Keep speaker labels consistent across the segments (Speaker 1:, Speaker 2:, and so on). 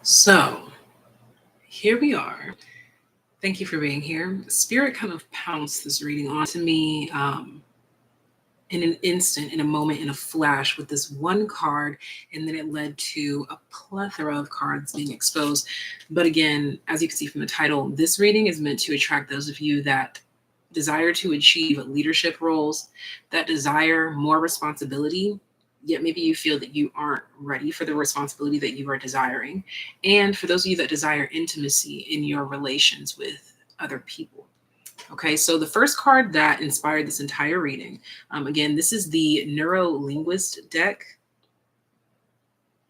Speaker 1: So here we are. Thank you for being here. Spirit kind of pounced this reading onto me in an instant, in a moment, in a flash with this one card, and then it led to a plethora of cards being exposed. But again, as you can see from the title, this reading is meant to attract those of you that desire to achieve leadership roles, that desire more responsibility, yet maybe you feel that you aren't ready for the responsibility that you are desiring. And for those of you that desire intimacy in your relations with other people. Okay, so the first card that inspired this entire reading, again, this is the Neuro Linguist deck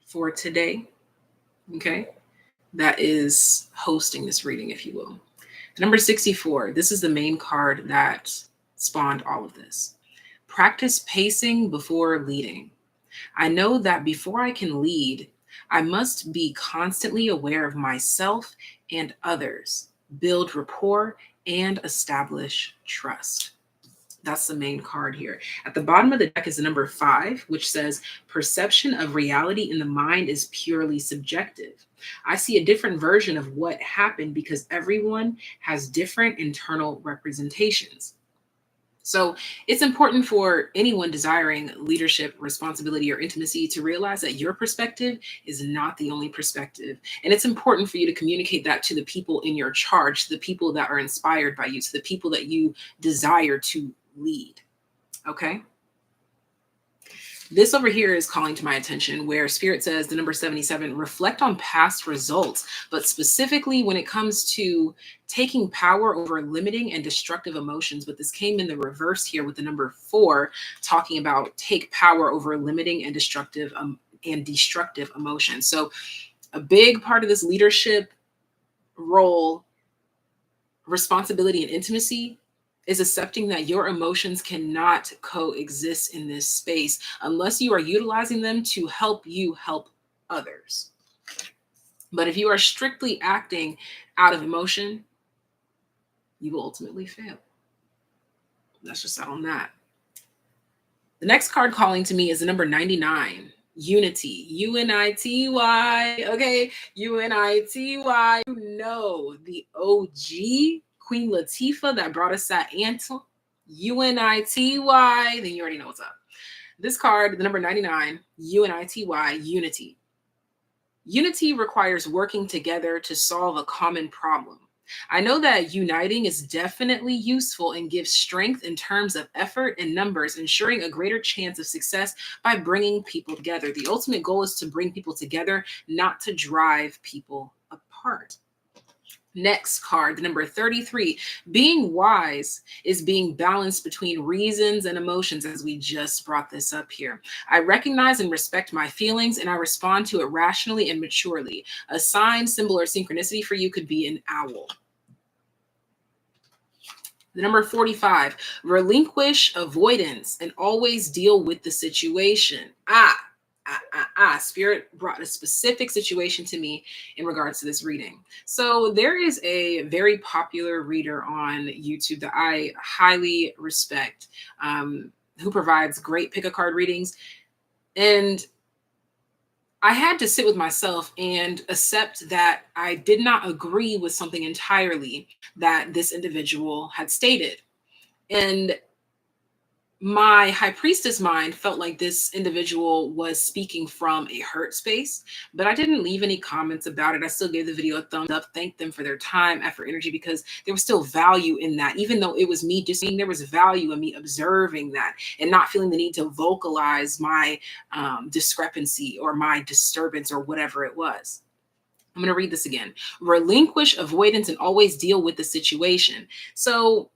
Speaker 1: for today. Okay, that is hosting this reading, if you will. The number 64, this is the main card that spawned all of this. Practice pacing before leading. I know that before I can lead, I must be constantly aware of myself and others, build rapport, and establish trust. That's the main card here. At the bottom of the deck is the number 5, which says perception of reality in the mind is purely subjective. I see a different version of what happened because everyone has different internal representations. So it's important for anyone desiring leadership, responsibility, or intimacy to realize that your perspective is not the only perspective. And it's important for you to communicate that to the people in your charge, to the people that are inspired by you, to the people that you desire to lead. Okay? This over here is calling to my attention where Spirit says the number 77, reflect on past results, but specifically when it comes to taking power over limiting and destructive emotions. But this came in the reverse here with the number 4, talking about take power over limiting and destructive emotions. So a big part of this leadership role, responsibility, and intimacy is accepting that your emotions cannot coexist in this space unless you are utilizing them to help you help others. But if you are strictly acting out of emotion, you will ultimately fail. That's just out on that. The next card calling to me is the number 99, unity, UNITY. Okay, UNITY. You know, the OG Queen Latifah that brought us that anthem, UNITY, then you already know what's up. This card, the number 99, UNITY, unity. Unity requires working together to solve a common problem. I know that uniting is definitely useful and gives strength in terms of effort and numbers, ensuring a greater chance of success by bringing people together. The ultimate goal is to bring people together, not to drive people apart. Next card, the number 33. Being wise is being balanced between reasons and emotions, as we just brought this up here. I recognize and respect my feelings, and I respond to it rationally and maturely. A sign, symbol, or synchronicity for you could be an owl. The number 45, relinquish avoidance and always deal with the situation. Spirit brought a specific situation to me in regards to this reading. So there is a very popular reader on YouTube that I highly respect, who provides great pick-a-card readings. And I had to sit with myself and accept that I did not agree with something entirely that this individual had stated. And my high priestess mind felt like this individual was speaking from a hurt space, but I didn't leave any comments about it. I still gave the video a thumbs up, thanked them for their time, effort, energy, because there was still value in that. Even though it was me just saying, there was value in me observing that and not feeling the need to vocalize my discrepancy or my disturbance or whatever it was. I'm going to read this again. Relinquish avoidance and always deal with the situation. So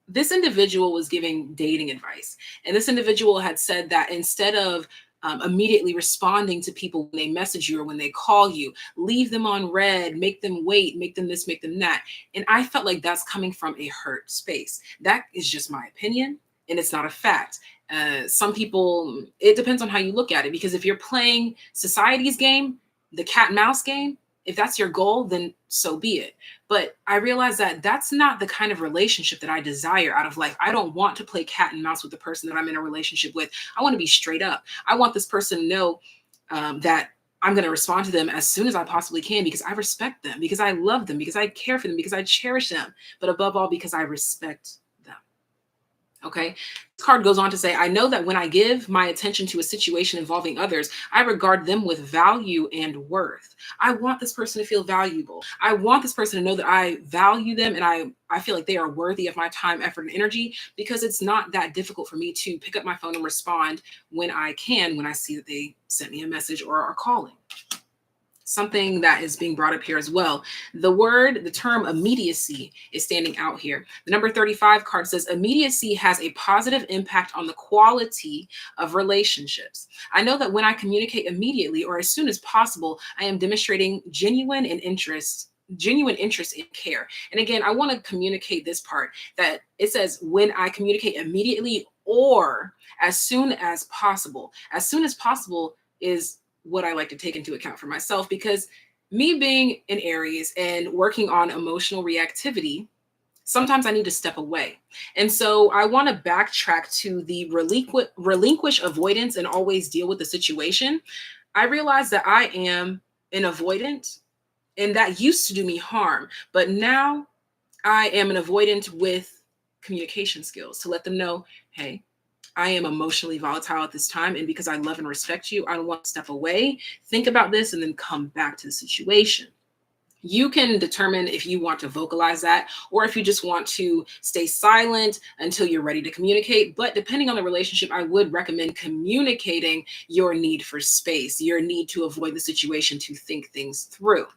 Speaker 1: this individual was giving dating advice, and this individual had said that instead of immediately responding to people when they message you or when they call you, leave them on red, make them wait, make them this, make them that. And I felt like that's coming from a hurt space. That is just my opinion, and it's not a fact. Some people, it depends on how you look at it, because if you're playing society's game, the cat and mouse game, if that's your goal, then so be it. But I realized that that's not the kind of relationship that I desire out of life. I don't want to play cat and mouse with the person that I'm in a relationship with. I want to be straight up. I want this person to know that I'm going to respond to them as soon as I possibly can because I respect them, because I love them, because I care for them, because I cherish them, but above all, because I respect them. Okay. This card goes on to say, I know that when I give my attention to a situation involving others, I regard them with value and worth. I want this person to feel valuable. I want this person to know that I value them and I feel like they are worthy of my time, effort, and energy, because it's not that difficult for me to pick up my phone and respond when I can, when I see that they sent me a message or are calling. Something that is being brought up here as well. The term immediacy is standing out here. The number 35 card says immediacy has a positive impact on the quality of relationships. I know that when I communicate immediately or as soon as possible, I am demonstrating genuine interest and care. And again, I want to communicate this part that it says when I communicate immediately or as soon as possible. As soon as possible is what I like to take into account for myself, because me being an Aries and working on emotional reactivity, sometimes I need to step away. And so I want to backtrack to the relinquish avoidance and always deal with the situation. I realize that I am an avoidant and that used to do me harm, but now I am an avoidant with communication skills to let them know, hey, I am emotionally volatile at this time. And because I love and respect you, I don't want to step away, think about this, and then come back to the situation. You can determine if you want to vocalize that or if you just want to stay silent until you're ready to communicate. But depending on the relationship, I would recommend communicating your need for space, your need to avoid the situation, to think things through.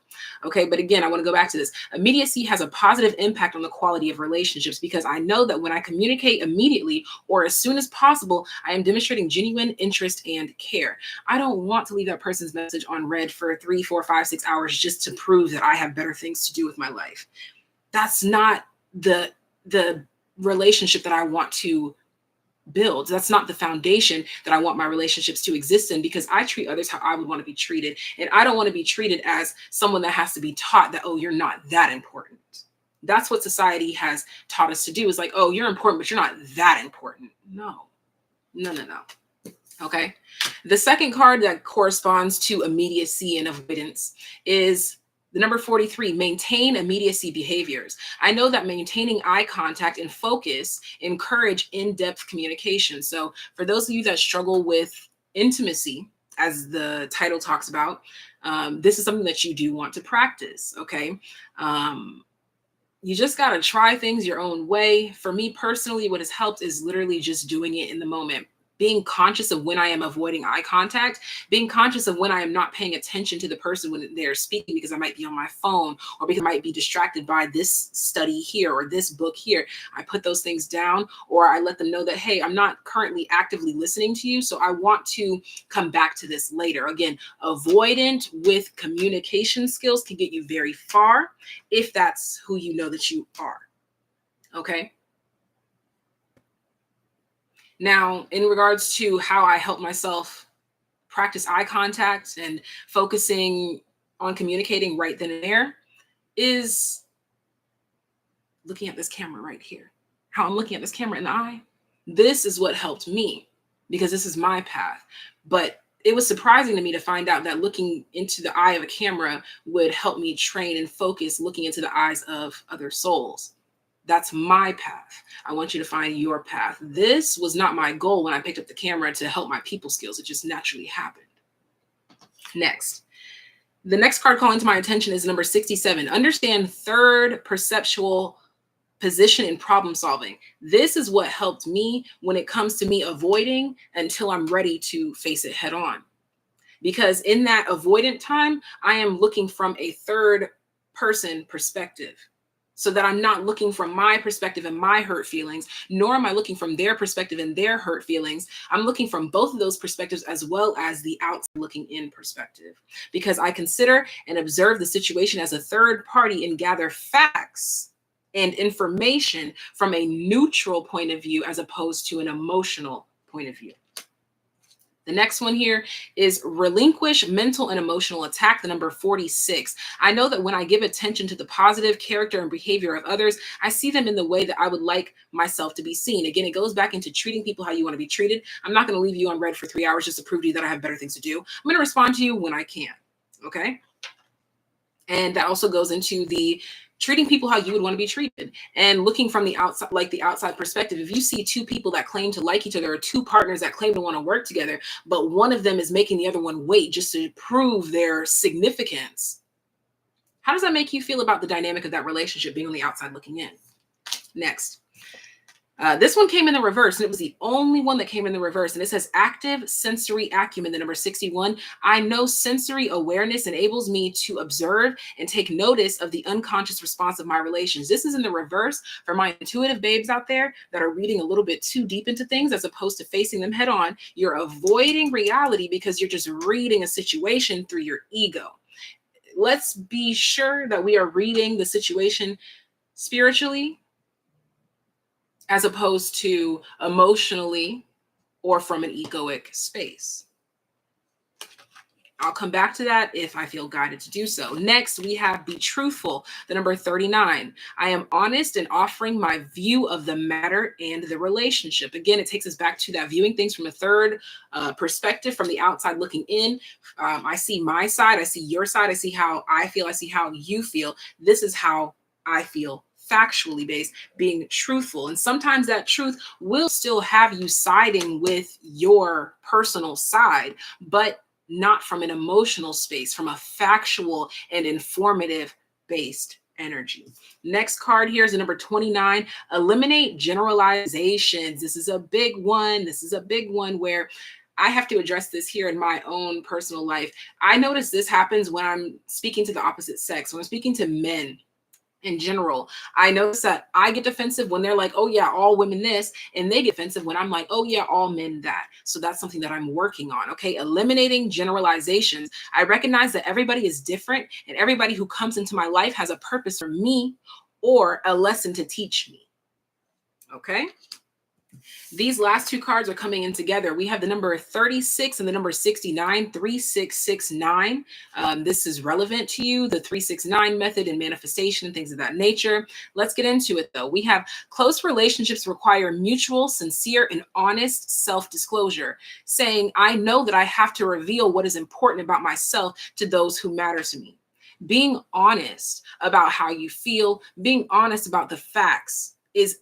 Speaker 1: Okay, but again, I want to go back to this. Immediacy has a positive impact on the quality of relationships because I know that when I communicate immediately or as soon as possible, I am demonstrating genuine interest and care. I don't want to leave that person's message on read for 3, 4, 5, 6 hours just to prove that I have better things to do with my life. That's not the relationship that I want to build. That's not the foundation that I want my relationships to exist in, because I treat others how I would want to be treated. And I don't want to be treated as someone that has to be taught that, oh, you're not that important. That's what society has taught us to do, is like, oh, you're important, but you're not that important. No. Okay. The second card that corresponds to immediacy and avoidance is the number 43, maintain immediacy behaviors. I know that maintaining eye contact and focus encourage in-depth communication. So for those of you that struggle with intimacy, as the title talks about, this is something that you do want to practice, okay? You just got to try things your own way. For me personally, what has helped is literally just doing it in the moment. Being conscious of when I am avoiding eye contact, being conscious of when I am not paying attention to the person when they're speaking because I might be on my phone or because I might be distracted by this study here or this book here. I put those things down, or I let them know that, hey, I'm not currently actively listening to you, so I want to come back to this later. Again, avoidant with communication skills can get you very far if that's who you know that you are. Okay. Now, in regards to how I help myself practice eye contact and focusing on communicating right then and there, is looking at this camera right here. How I'm looking at this camera in the eye. This is what helped me, because this is my path. But it was surprising to me to find out that looking into the eye of a camera would help me train and focus looking into the eyes of other souls. That's my path. I want you to find your path. This was not my goal when I picked up the camera to help my people skills. It just naturally happened. Next. The next card calling to my attention is number 67. Understand third perceptual position in problem solving. This is what helped me when it comes to me avoiding until I'm ready to face it head on. Because in that avoidant time, I am looking from a third person perspective, so that I'm not looking from my perspective and my hurt feelings, nor am I looking from their perspective and their hurt feelings. I'm looking from both of those perspectives as well as the outside looking in perspective, because I consider and observe the situation as a third party and gather facts and information from a neutral point of view as opposed to an emotional point of view. The next one here is relinquish mental and emotional attack, the number 46. I know that when I give attention to the positive character and behavior of others, I see them in the way that I would like myself to be seen. Again, it goes back into treating people how you want to be treated. I'm not going to leave you on red for 3 hours just to prove to you that I have better things to do. I'm going to respond to you when I can. Okay. And that also goes into the treating people how you would want to be treated and looking from the outside, like the outside perspective. If you see two people that claim to like each other or two partners that claim to want to work together, but one of them is making the other one wait just to prove their significance, how does that make you feel about the dynamic of that relationship being on the outside looking in? Next. This one came in the reverse, and it was the only one that came in the reverse. And it says active sensory acumen, the number 61. I know sensory awareness enables me to observe and take notice of the unconscious response of my relations. This is in the reverse for my intuitive babes out there that are reading a little bit too deep into things as opposed to facing them head on. You're avoiding reality because you're just reading a situation through your ego. Let's be sure that we are reading the situation spiritually, as opposed to emotionally or from an egoic space. I'll come back to that if I feel guided to do so. Next, we have be truthful, the number 39. I am honest in offering my view of the matter and the relationship. Again, it takes us back to that viewing things from a third perspective, from the outside looking in. I see my side, I see your side, I see how I feel, I see how you feel. This is how I feel, factually based, being truthful. And sometimes that truth will still have you siding with your personal side, but not from an emotional space, from a factual and informative based energy. Next card here is the number 29. Eliminate generalizations. This is a big one. This is a big one where I have to address this here in my own personal life. I notice this happens when I'm speaking to the opposite sex, when I'm speaking to men in general. I notice that I get defensive when they're like, oh yeah, all women this, and they get defensive when I'm like, oh yeah, all men that. So that's something that I'm working on. Okay. Eliminating generalizations. I recognize that everybody is different and everybody who comes into my life has a purpose for me or a lesson to teach me. Okay. These last two cards are coming in together. We have the number 36 and the number 69, 3669. This is relevant to you, the 369 method and manifestation and things of that nature. Let's get into it though. We have close relationships require mutual, sincere, and honest self-disclosure, saying, I know that I have to reveal what is important about myself to those who matter to me. Being honest about how you feel, being honest about the facts is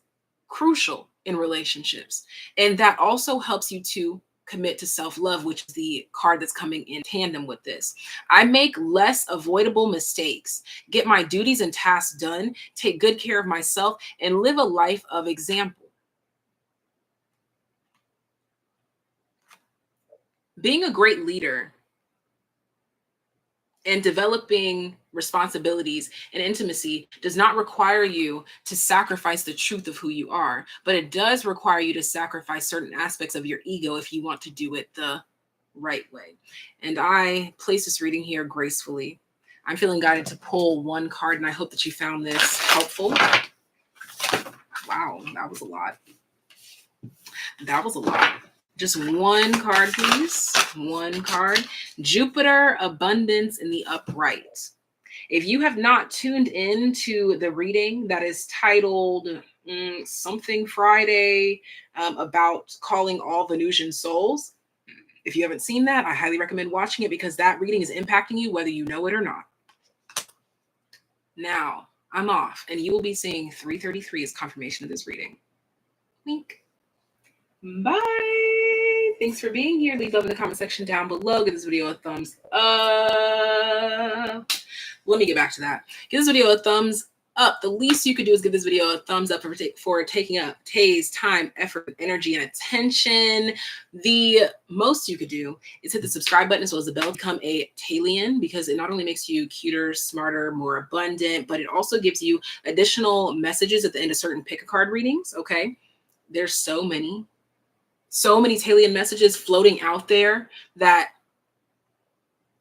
Speaker 1: crucial in relationships. And that also helps you to commit to self-love, which is the card that's coming in tandem with this. I make less avoidable mistakes, get my duties and tasks done, take good care of myself, and live a life of example. Being a great leader and developing responsibilities and intimacy does not require you to sacrifice the truth of who you are, but it does require you to sacrifice certain aspects of your ego if you want to do it the right way. And I place this reading here gracefully. I'm feeling guided to pull one card, and I hope that you found this helpful. Wow, that was a lot. That was a lot. Just one card, please. One card. Jupiter, abundance in the upright. If you have not tuned in to the reading that is titled something Friday about calling all Venusian souls, if you haven't seen that, I highly recommend watching it because that reading is impacting you whether you know it or not. Now, I'm off, and you will be seeing 333 as confirmation of this reading. Wink. Bye. Thanks for being here. Leave love in the comment section down below. Give this video a thumbs up. Let me get back to that. Give this video a thumbs up. The least you could do is give this video a thumbs up for taking up Tay's time, effort, energy, and attention. The most you could do is hit the subscribe button as well as the bell to become a Taylian, because it not only makes you cuter, smarter, more abundant, but it also gives you additional messages at the end of certain pick-a-card readings, okay? There's so many Taylian messages floating out there that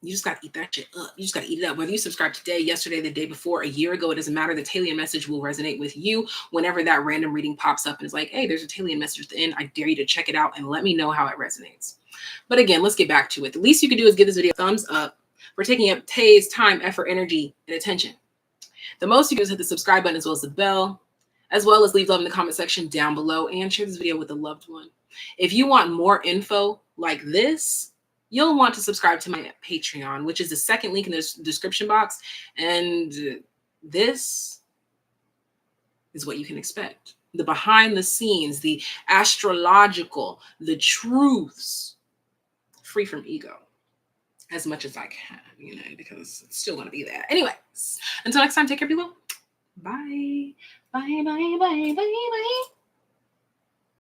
Speaker 1: You just got to eat that shit up. You just got to eat it up. Whether you subscribe today, yesterday, the day before, a year ago, it doesn't matter. The Talian message will resonate with you whenever that random reading pops up and is like, hey, there's a Talian message at the end. I dare you to check it out and let me know how it resonates. But again, let's get back to it. The least you can do is give this video a thumbs up for taking up Tay's time, effort, energy, and attention. The most you can do is hit the subscribe button as well as the bell, as well as leave love in the comment section down below and share this video with a loved one. If you want more info like this, you'll want to subscribe to my Patreon, which is the second link in the description box. And this is what you can expect. The behind the scenes, the astrological, the truths, free from ego, as much as I can, you know, because it's still going to be there. Anyways, until next time, take care, people. Bye. Bye, bye, bye, bye, bye.